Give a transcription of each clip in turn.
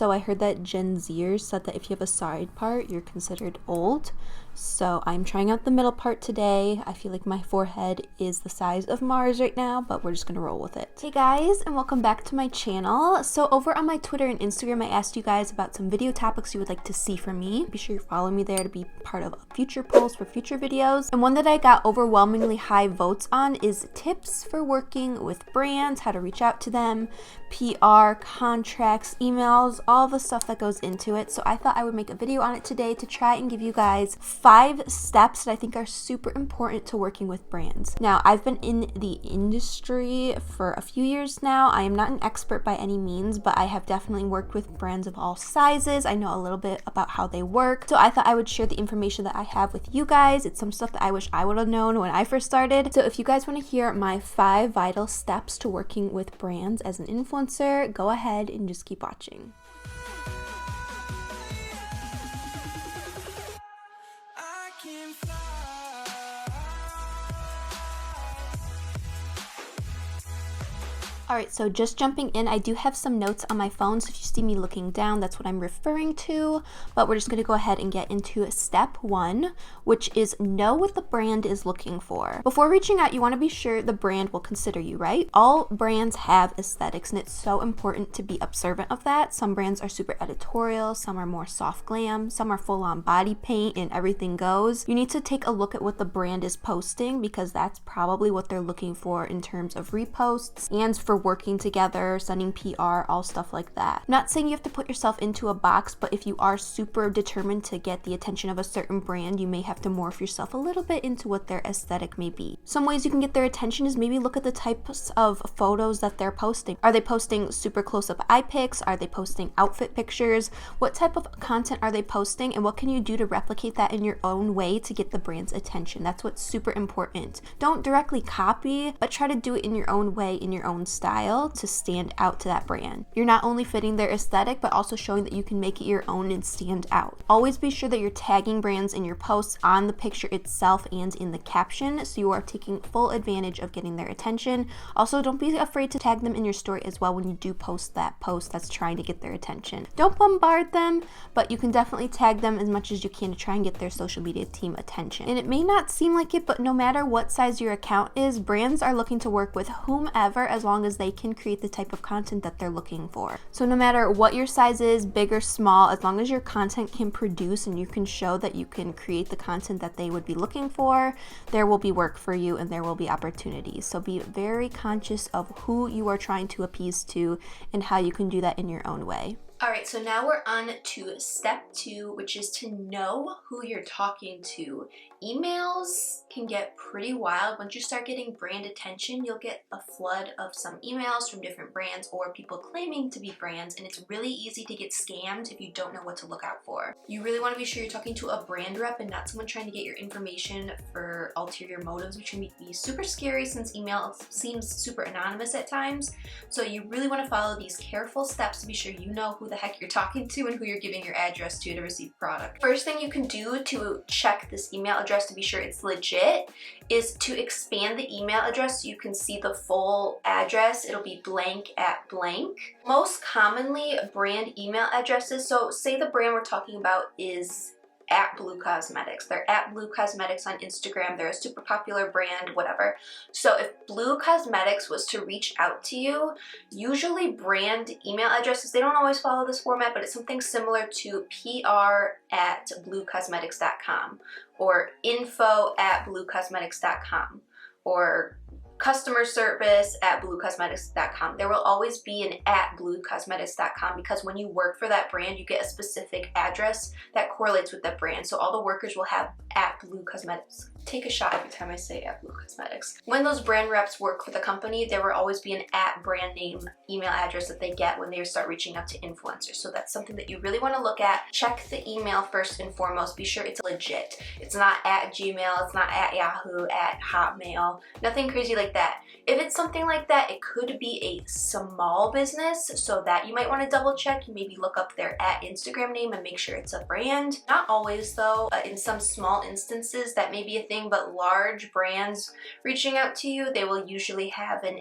So I heard that Gen Zers said that if you have a side part, you're considered old. So I'm trying out the middle part today. I feel like my forehead is the size of Mars right now, but we're just gonna roll with it. Hey guys, and welcome back to my channel. So over on my Twitter and Instagram, I asked you guys about some video topics you would like to see from me. Be sure you follow me there to be part of future polls for future videos. And one that I got overwhelmingly high votes on is tips for working with brands, how to reach out to them, PR, contracts, emails, all the stuff that goes into it. So I thought I would make a video on it today to try and give you guys 5 steps that I think are super important to working with brands. Now, I've been in the industry for a few years now. I am not an expert by any means, but I have definitely worked with brands of all sizes. I know a little bit about how they work. So I thought I would share the information that I have with you guys. It's some stuff that I wish I would have known when I first started. So if you guys want to hear my 5 vital steps to working with brands as an influencer, go ahead and just keep watching. Alright, so just jumping in, I do have some notes on my phone, so if you see me looking down, that's what I'm referring to, but we're just going to go ahead and get into step 1, which is know what the brand is looking for. Before reaching out, you want to be sure the brand will consider you, right? All brands have aesthetics, and it's so important to be observant of that. Some brands are super editorial, some are more soft glam, some are full-on body paint and everything goes. You need to take a look at what the brand is posting, because that's probably what they're looking for in terms of reposts and for working together, sending PR, all stuff like that. I'm not saying you have to put yourself into a box, but if you are super determined to get the attention of a certain brand, you may have to morph yourself a little bit into what their aesthetic may be. Some ways you can get their attention is maybe look at the types of photos that they're posting. Are they posting super close-up eye pics? Are they posting outfit pictures? What type of content are they posting, and what can you do to replicate that in your own way to get the brand's attention? That's what's super important. Don't directly copy, but try to do it in your own way, in your own style, to stand out to that brand. You're not only fitting their aesthetic, but also showing that you can make it your own and stand out. Always be sure that you're tagging brands in your posts on the picture itself and in the caption, so you are taking full advantage of getting their attention. Also, don't be afraid to tag them in your story as well when you do post that post that's trying to get their attention. Don't bombard them, but you can definitely tag them as much as you can to try and get their social media team attention. And it may not seem like it, but no matter what size your account is, brands are looking to work with whomever as long as they can create the type of content that they're looking for. So no matter what your size is, big or small, as long as your content can produce and you can show that you can create the content that they would be looking for, there will be work for you and there will be opportunities. So be very conscious of who you are trying to appease to and how you can do that in your own way. Alright, so now we're on to step 2, which is to know who you're talking to. Emails can get pretty wild. Once you start getting brand attention, you'll get a flood of some emails from different brands or people claiming to be brands, and it's really easy to get scammed if you don't know what to look out for. You really want to be sure you're talking to a brand rep and not someone trying to get your information for ulterior motives, which can be super scary since email seems super anonymous at times. So you really want to follow these careful steps to be sure you know who the heck you're talking to and who you're giving your address to receive product. First thing you can do to check this email address to be sure it's legit is to expand the email address so you can see the full address. It'll be blank at blank. Most commonly brand email addresses, so say the brand we're talking about is at Blue Cosmetics. They're at Blue Cosmetics on Instagram. They're a super popular brand, whatever. So if Blue Cosmetics was to reach out to you, usually brand email addresses, they don't always follow this format, but it's something similar to PR@bluecosmetics.com or info@bluecosmetics.com or customer service at bluecosmetics.com. There will always be an at bluecosmetics.com because when you work for that brand, you get a specific address that correlates with that brand. So all the workers will have at Blue Cosmetics. Take a shot every time I say at Blue Cosmetics. When those brand reps work for the company, there will always be an at brand name email address that they get when they start reaching out to influencers. So that's something that you really want to look at. Check the email first and foremost. Be sure it's legit. It's not at Gmail, it's not at Yahoo, at Hotmail, nothing crazy like that. If it's something like that, it could be a small business, so that you might want to double check. You maybe look up their Instagram name and make sure it's a brand. Not always though. In some small instances that may be a thing, but large brands reaching out to you, they will usually have an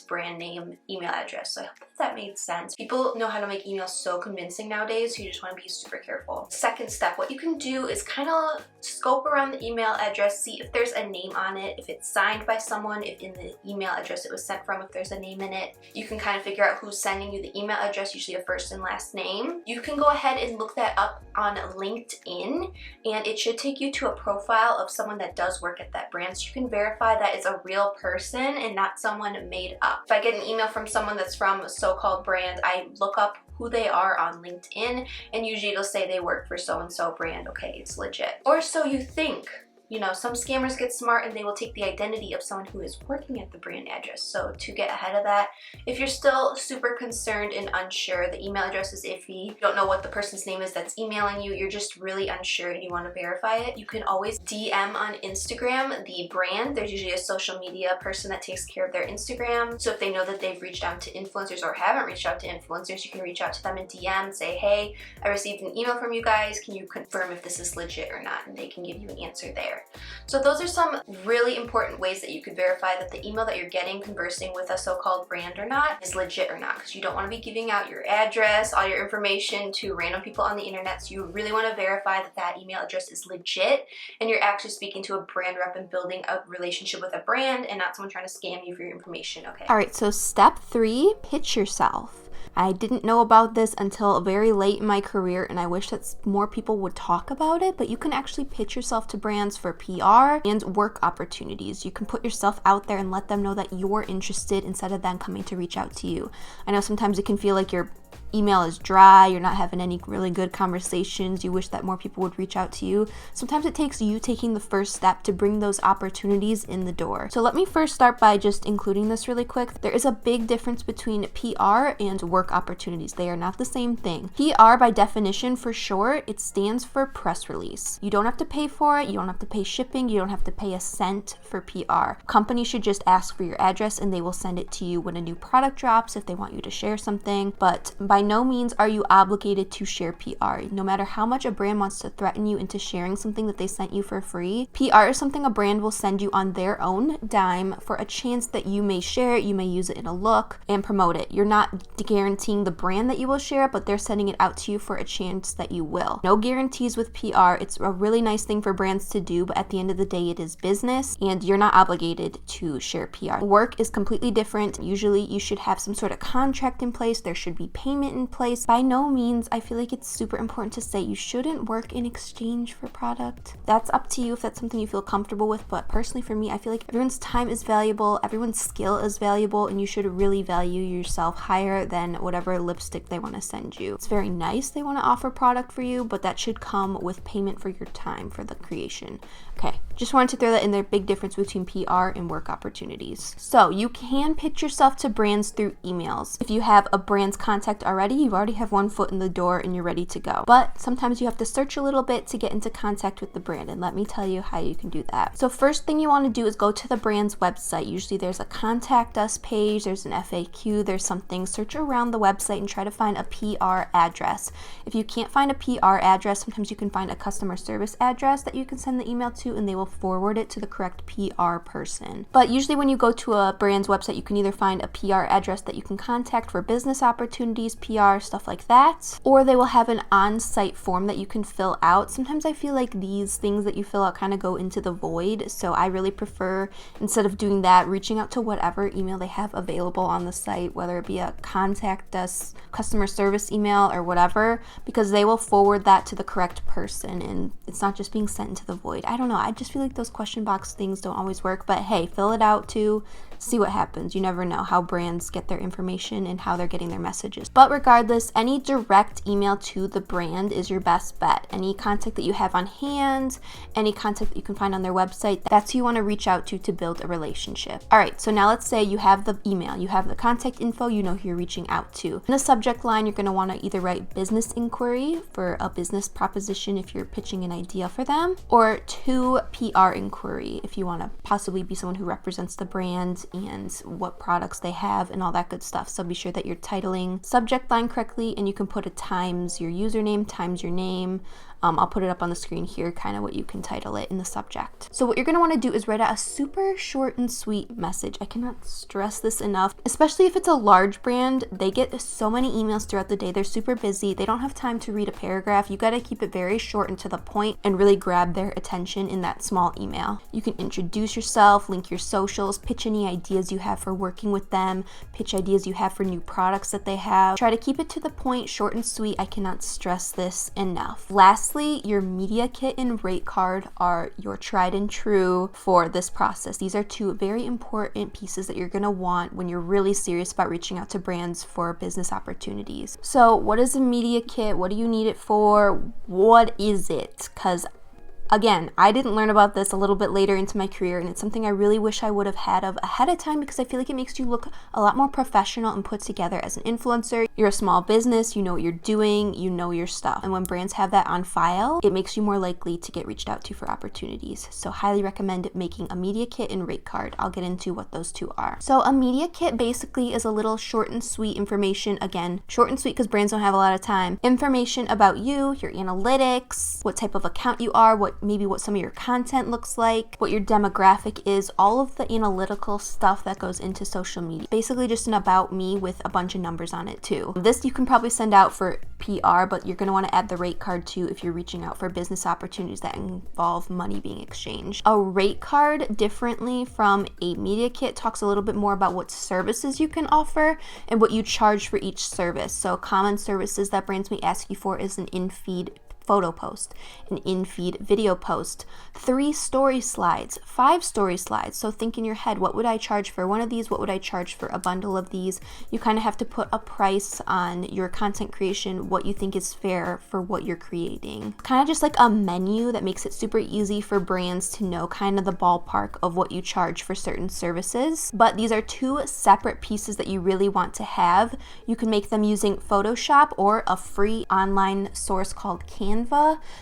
@brand name email address. So I hope that made sense. People know how to make emails so convincing nowadays, so you just want to be super careful. Second step, what you can do is kind of scope around the email address, see if there's a name on it, if it's signed by someone, if in the email address it was sent from, if there's a name in it. You can kind of figure out who's sending you the email address, usually a first and last name. You can go ahead and look that up on LinkedIn, and it should take you to a profile of someone that does work at that brand, so you can verify that it's a real person and not someone made up. If I get an email from someone that's from a so-called brand, I look up who they are on LinkedIn, and usually it'll say they work for so-and-so brand. Okay, it's legit. Or so you think. You know, some scammers get smart and they will take the identity of someone who is working at the brand address. So to get ahead of that, if you're still super concerned and unsure, the email address is iffy, you don't know what the person's name is that's emailing you, you're just really unsure and you want to verify it, you can always DM on Instagram the brand. There's usually a social media person that takes care of their Instagram. So if they know that they've reached out to influencers or haven't reached out to influencers, you can reach out to them in DM and say, hey, I received an email from you guys. Can you confirm if this is legit or not? And they can give you an answer there. So those are some really important ways that you could verify that the email that you're getting conversing with a so-called brand or not is legit or not, because you don't want to be giving out your address, all your information to random people on the internet. So you really want to verify that that email address is legit and you're actually speaking to a brand rep and building a relationship with a brand and not someone trying to scam you for your information, okay? All right, so step 3, pitch yourself. I didn't know about this until very late in my career, and I wish that more people would talk about it, but you can actually pitch yourself to brands for PR and work opportunities. You can put yourself out there and let them know that you're interested instead of them coming to reach out to you. I know sometimes it can feel like your email is dry, you're not having any really good conversations, you wish that more people would reach out to you. Sometimes it takes you taking the first step to bring those opportunities in the door. So let me first start by just including this really quick. There is a big difference between PR and work opportunities. They are not the same thing. PR, by definition, for short, it stands for press release. You don't have to pay for it, you don't have to pay shipping, you don't have to pay a cent for PR. Companies should just ask for your address and they will send it to you when a new product drops if they want you to share something, but by no means are you obligated to share PR. No matter how much a brand wants to threaten you into sharing something that they sent you for free, PR is something a brand will send you on their own dime for a chance that you may share it, you may use it in a look and promote it. You're not guaranteeing the brand that you will share it, but they're sending it out to you for a chance that you will. No guarantees with PR. It's a really nice thing for brands to do, but at the end of the day, it is business and you're not obligated to share PR. Work is completely different. Usually you should have some sort of contract in place. There should be payment in place. By no means, I feel like it's super important to say you shouldn't work in exchange for product. That's up to you if that's something you feel comfortable with, but personally for me, I feel like everyone's time is valuable, everyone's skill is valuable, and you should really value yourself higher than whatever lipstick they want to send you. It's very nice they want to offer product for you, but that should come with payment for your time for the creation. Okay, just wanted to throw that in there. Big difference between PR and work opportunities. So you can pitch yourself to brands through emails. If you have a brand's contact already, you already have one foot in the door and you're ready to go. But sometimes you have to search a little bit to get into contact with the brand, and let me tell you how you can do that. So first thing you want to do is go to the brand's website. Usually there's a contact us page, there's an FAQ, there's something. Search around the website and try to find a PR address. If you can't find a PR address, sometimes you can find a customer service address that you can send the email to, and they will forward it to the correct PR person. But usually when you go to a brand's website, you can either find a PR address that you can contact for business opportunities, PR, stuff like that, or they will have an on-site form that you can fill out. Sometimes I feel like these things that you fill out kind of go into the void, so I really prefer, instead of doing that, reaching out to whatever email they have available on the site, whether it be a contact us customer service email or whatever, because they will forward that to the correct person and it's not just being sent into the void. I don't know, I just feel like those question box things don't always work, but hey, fill it out too. See what happens. You never know how brands get their information and how they're getting their messages. But regardless, any direct email to the brand is your best bet. Any contact that you have on hand, any contact that you can find on their website, that's who you want to reach out to build a relationship. All right, so now let's say you have the email, you have the contact info, you know who you're reaching out to. In the subject line, you're going to want to either write business inquiry for a business proposition if you're pitching an idea for them, or to PR inquiry if you want to possibly be someone who represents the brand and what products they have and all that good stuff. So be sure that you're titling subject line correctly, and you can put a times your username times your name. I'll put it up on the screen here, kind of what you can title it in the subject. So what you're going to want to do is write out a super short and sweet message. I cannot stress this enough, especially if it's a large brand. They get so many emails throughout the day. They're super busy. They don't have time to read a paragraph. You got to keep it very short and to the point and really grab their attention in that small email. You can introduce yourself, link your socials, pitch any ideas you have for working with them, pitch ideas you have for new products that they have. Try to keep it to the point, short and sweet. I cannot stress this enough. Lastly, your media kit and rate card are your tried and true for this process. These are two very important pieces that you're going to want when you're really serious about reaching out to brands for business opportunities. So what is a media kit? What do you need it for? What is it? Because again, I didn't learn about this a little bit later into my career, and it's something I really wish I would have had of ahead of time, because I feel like it makes you look a lot more professional and put together as an influencer. You're a small business, you know what you're doing, you know your stuff. And when brands have that on file, it makes you more likely to get reached out to for opportunities. So highly recommend making a media kit and rate card. I'll get into what those two are. So a media kit basically is a little short and sweet information. Again, short and sweet because brands don't have a lot of time. Information about you, your analytics, what type of account you are, maybe what some of your content looks like, what your demographic is, all of the analytical stuff that goes into social media. Basically just an about me with a bunch of numbers on it too. This you can probably send out for PR, but you're going to want to add the rate card too if you're reaching out for business opportunities that involve money being exchanged. A rate card, differently from a media kit, talks a little bit more about what services you can offer and what you charge for each service. So common services that brands may ask you for is an in-feed photo post, an in-feed video post, 3 story slides, 5 story slides. So think in your head, what would I charge for one of these? What would I charge for a bundle of these? You kind of have to put a price on your content creation, what you think is fair for what you're creating. Kind of just like a menu that makes it super easy for brands to know kind of the ballpark of what you charge for certain services. But these are 2 separate pieces that you really want to have. You can make them using Photoshop or a free online source called Canva,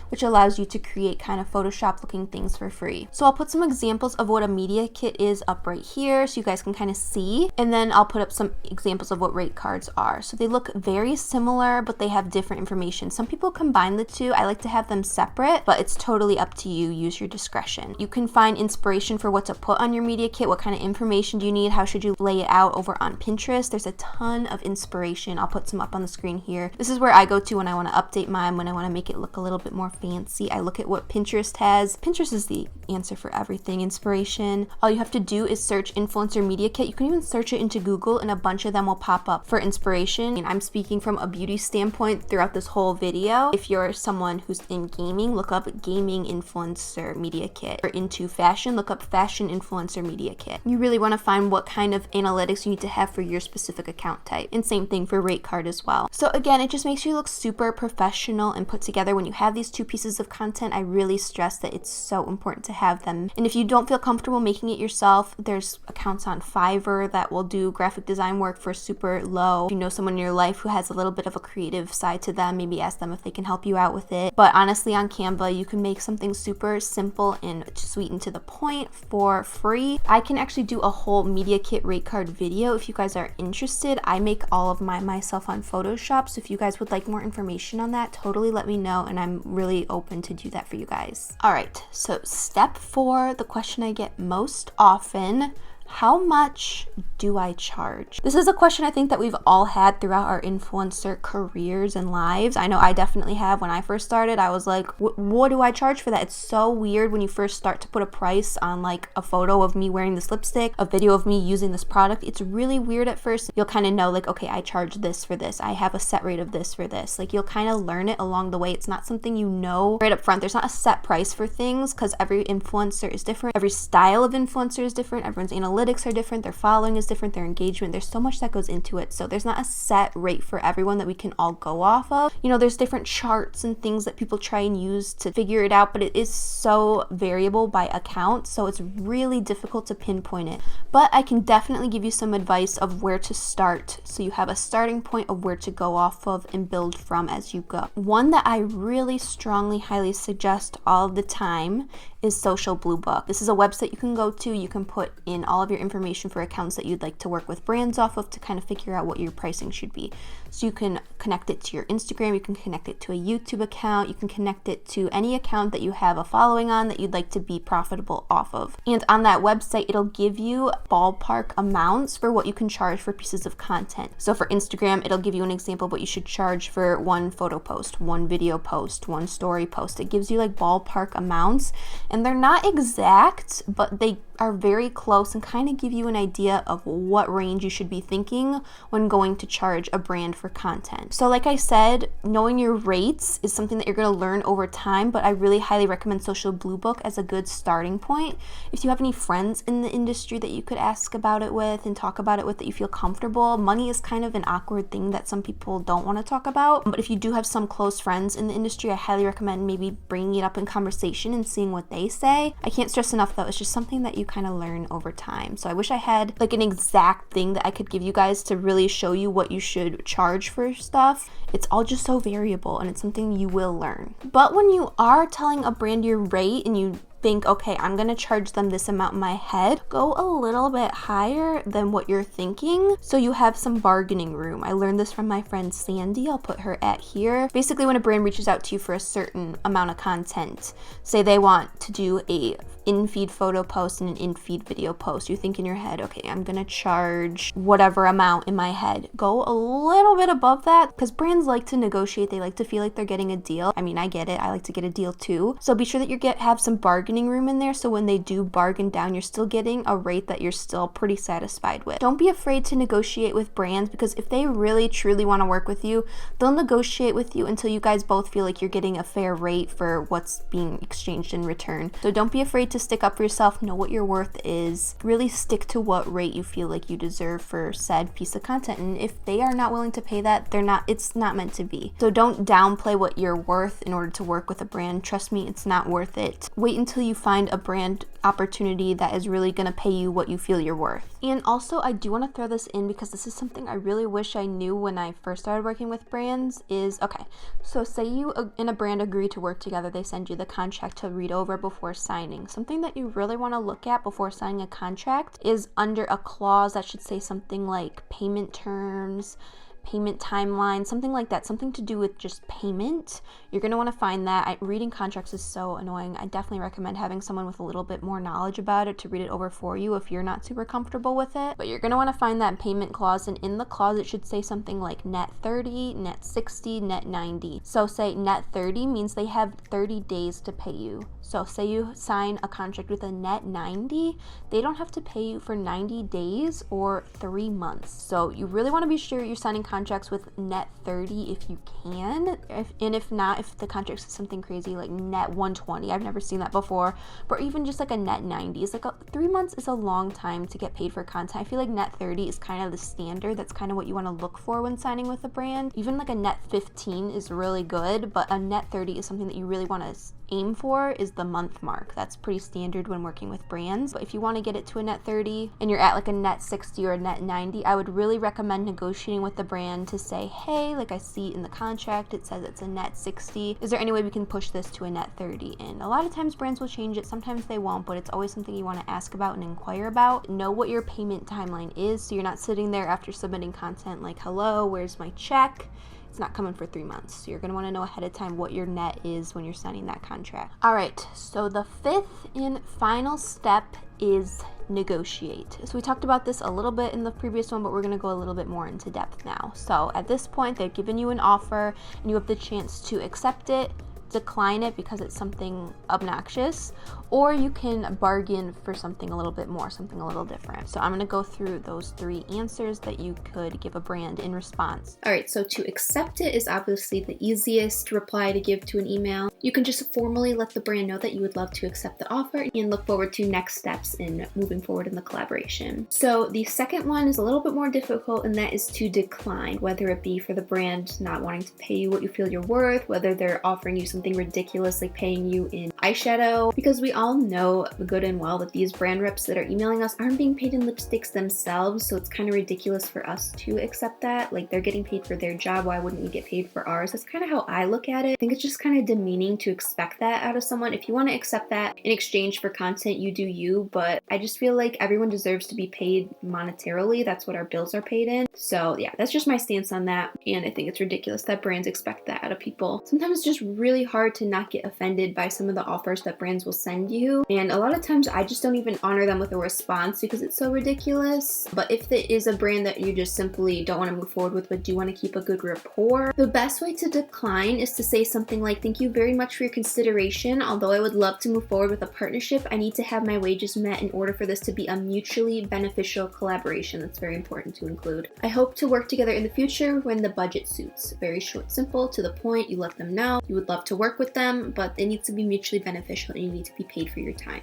which allows you to create kind of Photoshop looking things for free. So I'll put some examples of what a media kit is up right here so you guys can kind of see, and then I'll put up some examples of what rate cards are. So they look very similar, but they have different information. Some people combine the two. I like to have them separate, but it's totally up to you. Use your discretion. You can find inspiration for what to put on your media kit. What kind of information do you need? How should you lay it out over on Pinterest? There's a ton of inspiration. I'll put some up on the screen here. This is where I go to when I want to update mine, when I want to make it look a little bit more fancy. I look at what Pinterest has. Pinterest is the answer for everything inspiration. All you have to do is search influencer media kit. You can even search it into Google and a bunch of them will pop up for inspiration. And I'm speaking from a beauty standpoint throughout this whole video. If you're someone who's in gaming, look up gaming influencer media kit. Or into fashion, look up fashion influencer media kit. You really want to find what kind of analytics you need to have for your specific account type. And same thing for rate card as well. So again, it just makes you look super professional and put together. When you have these 2 pieces of content, I really stress that it's so important to have them. And if you don't feel comfortable making it yourself, there's accounts on Fiverr that will do graphic design work for super low. If you know someone in your life who has a little bit of a creative side to them, maybe ask them if they can help you out with it. But honestly, on Canva, you can make something super simple and sweet and to the point for free. I can actually do a whole media kit rate card video if you guys are interested. I make all of mine myself on Photoshop, so if you guys would like more information on that, totally let me know, and I'm really open to do that for you guys. All right, so step 4, the question I get most often: how much do I charge? This is a question I think that we've all had throughout our influencer careers and lives. I know I definitely have. When I first started, I was like, what do I charge for that? It's so weird when you first start to put a price on like a photo of me wearing this lipstick, a video of me using this product. It's really weird at first. You'll kind of know like, okay, I charge this for this. I have a set rate of this for this. Like you'll kind of learn it along the way. It's not something you know right up front. There's not a set price for things because every influencer is different. Every style of influencer is different. Everyone's analytics are different, their following is different, their engagement, there's so much that goes into it. So there's not a set rate for everyone that we can all go off of. You know, there's different charts and things that people try and use to figure it out, but it is so variable by account, so it's really difficult to pinpoint it. But I can definitely give you some advice of where to start, so you have a starting point of where to go off of and build from as you go. One that I really strongly, highly suggest all the time is Social Blue Book. This is a website you can go to. You can put in all of of your information for accounts that you'd like to work with brands off of to kind of figure out what your pricing should be. So you can connect it to your Instagram, you can connect it to a YouTube account, you can connect it to any account that you have a following on that you'd like to be profitable off of. And on that website, it'll give you ballpark amounts for what you can charge for pieces of content. So for Instagram, it'll give you an example of what you should charge for one photo post, one video post, one story post. It gives you like ballpark amounts, and they're not exact, but they are very close and kind of give you an idea of what range you should be thinking when going to charge a brand for content. So like I said, knowing your rates is something that you're going to learn over time, but I really highly recommend Social Blue Book as a good starting point. If you have any friends in the industry that you could ask about it with and talk about it with that you feel comfortable, money is kind of an awkward thing that some people don't want to talk about, but if you do have some close friends in the industry, I highly recommend maybe bringing it up in conversation and seeing what they say. I can't stress enough though, it's just something that you kind of learn over time. So I wish I had like an exact thing that I could give you guys to really show you what you should charge for stuff. It's all just so variable, and it's something you will learn. But when you are telling a brand your rate and you think, okay, I'm gonna charge them this amount in my head, go a little bit higher than what you're thinking so you have some bargaining room. I learned this from my friend Sandy. I'll put her at here. Basically, when a brand reaches out to you for a certain amount of content, say they want to do a in-feed photo post and an in-feed video post, you think in your head, okay, I'm gonna charge whatever amount in my head. Go a little bit above that, because brands like to negotiate. They like to feel like they're getting a deal. I mean, I get it. I like to get a deal too. So be sure that you have some bargaining room in there, so when they do bargain down, you're still getting a rate that you're still pretty satisfied with. Don't be afraid to negotiate with brands, because if they really truly want to work with you, they'll negotiate with you until you guys both feel like you're getting a fair rate for what's being exchanged in return. So don't be afraid to stick up for yourself. Know what your worth is. Really stick to what rate you feel like you deserve for said piece of content, and if they are not willing to pay that, it's not meant to be. So don't downplay what you're worth in order to work with a brand. Trust me, it's not worth it. Wait until you find a brand opportunity that is really going to pay you what you feel you're worth. And also, I do want to throw this in because this is something I really wish I knew when I first started working with brands is, okay, so say you and a brand agree to work together, they send you the contract to read over before signing. Something that you really want to look at before signing a contract is under a clause that should say something like payment terms, payment timeline, something like that, something to do with just payment. You're going to want to find that. Reading contracts is so annoying. I definitely recommend having someone with a little bit more knowledge about it to read it over for you if you're not super comfortable with it. But you're going to want to find that payment clause, and in the clause it should say something like net 30, net 60, net 90. So say net 30 means they have 30 days to pay you. So say you sign a contract with a net 90, they don't have to pay you for 90 days or 3 months. So you really want to be sure you're signing contracts with net 30 if you can. If not, if the contract says something crazy like net 120, I've never seen that before, but even just like a net 90 is like 3 months is a long time to get paid for content. I feel like net 30 is kind of the standard. That's kind of what you want to look for when signing with a brand. Even like a net 15 is really good, but a net 30 is something that you really want to aim for is the month mark. That's pretty standard when working with brands. But if you want to get it to a net 30 and you're at like a net 60 or a net 90, I would really recommend negotiating with the brand to say, hey, like I see in the contract it says it's a net 60. Is there any way we can push this to a net 30? And a lot of times brands will change it, sometimes they won't, but it's always something you want to ask about and inquire about. Know what your payment timeline is so you're not sitting there after submitting content like, hello, where's my check? It's not coming for 3 months. So you're going to want to know ahead of time what your net is when you're signing that contract. All right, so the fifth and final step is negotiate. So we talked about this a little bit in the previous one, but we're going to go a little bit more into depth now. So at this point, they've given you an offer and you have the chance to accept it, decline it because it's something obnoxious, or you can bargain for something a little bit more, something a little different. So I'm going to go through those 3 answers that you could give a brand in response. All right, so to accept it is obviously the easiest reply to give to an email. You can just formally let the brand know that you would love to accept the offer and look forward to next steps in moving forward in the collaboration. So the second one is a little bit more difficult, and that is to decline, whether it be for the brand not wanting to pay you what you feel you're worth, whether they're offering you something something ridiculous like paying you in eyeshadow, because we all know good and well that these brand reps that are emailing us aren't being paid in lipsticks themselves, so it's kind of ridiculous for us to accept that. Like, they're getting paid for their job, why wouldn't we get paid for ours? That's kind of how I look at it. I think it's just kind of demeaning to expect that out of someone. If you want to accept that in exchange for content, you do you, but I just feel like everyone deserves to be paid monetarily. That's what our bills are paid in. So yeah, that's just my stance on that, and I think it's ridiculous that brands expect that out of people. Sometimes it's just really hard to not get offended by some of the offers that brands will send you, and a lot of times I just don't even honor them with a response because it's so ridiculous. But if there is a brand that you just simply don't want to move forward with but do want to keep a good rapport, the best way to decline is to say something like, thank you very much for your consideration. Although I would love to move forward with a partnership, I need to have my wages met in order for this to be a mutually beneficial collaboration. That's very important to include. I hope to work together in the future when the budget suits. Very short, simple, to the point. You let them know you would love to work with them, but it needs to be mutually beneficial and you need to be paid for your time.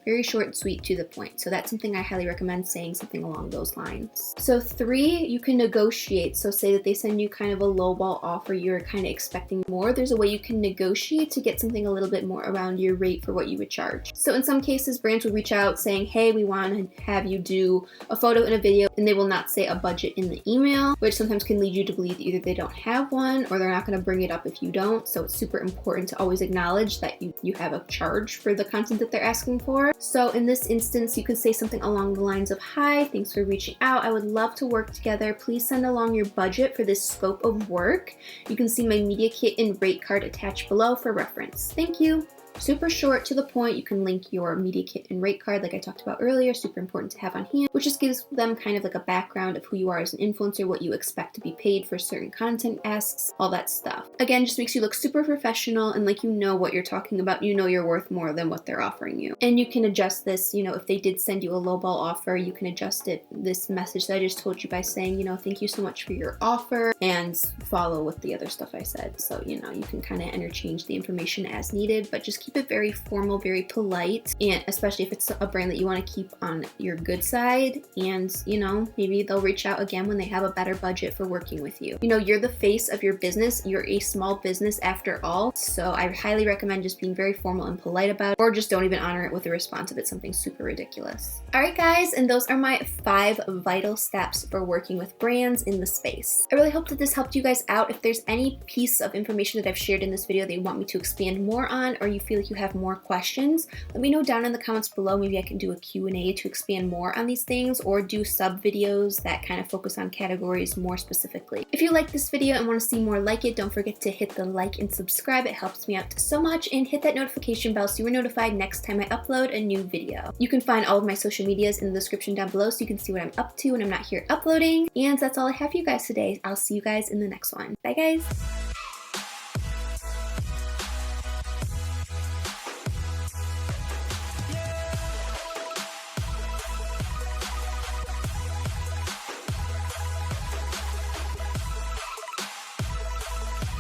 Very short and sweet, to the point. So that's something I highly recommend, saying something along those lines. So 3, you can negotiate. So say that they send you kind of a lowball offer, you're kind of expecting more. There's a way you can negotiate to get something a little bit more around your rate for what you would charge. So in some cases, brands will reach out saying, hey, we want to have you do a photo and a video, and they will not say a budget in the email, which sometimes can lead you to believe either they don't have one or they're not going to bring it up if you don't. So it's super important to always acknowledge that you have a charge for the content that they're asking for. So in this instance, you can say something along the lines of, hi, thanks for reaching out. I would love to work together. Please send along your budget for this scope of work. You can see my media kit and rate card attached below for reference. Thank you. Super short, to the point. You can link your media kit and rate card like I talked about earlier, super important to have on hand, which just gives them kind of like a background of who you are as an influencer, what you expect to be paid for certain content asks, all that stuff. Again, just makes you look super professional and like you know what you're talking about, you know you're worth more than what they're offering you. And you can adjust this, you know, if they did send you a lowball offer, you can adjust this message that I just told you by saying, you know, thank you so much for your offer, and follow with the other stuff I said. So, you know, you can kind of interchange the information as needed, but just keep it very formal, very polite, and especially if it's a brand that you want to keep on your good side. And, you know, maybe they'll reach out again when they have a better budget for working with you. You know, you're the face of your business. You're a small business after all. So I highly recommend just being very formal and polite about it, or just don't even honor it with a response if it's something super ridiculous. All right, guys, and those are my 5 vital steps for working with brands in the space. I really hope that this helped you guys out. If there's any piece of information that I've shared in this video that you want me to expand more on, or you feel like you have more questions, let me know down in the comments below. Maybe I can do a Q&A to expand more on these things, or do sub videos that kind of focus on categories more specifically. If you like this video and want to see more like it, don't forget to hit the like and subscribe. It helps me out so much, and hit that notification bell so you're notified next time I upload a new video. You can find all of my social medias in the description down below so you can see what I'm up to when I'm not here uploading. And that's all I have for you guys today. I'll see you guys in the next one. Bye, guys.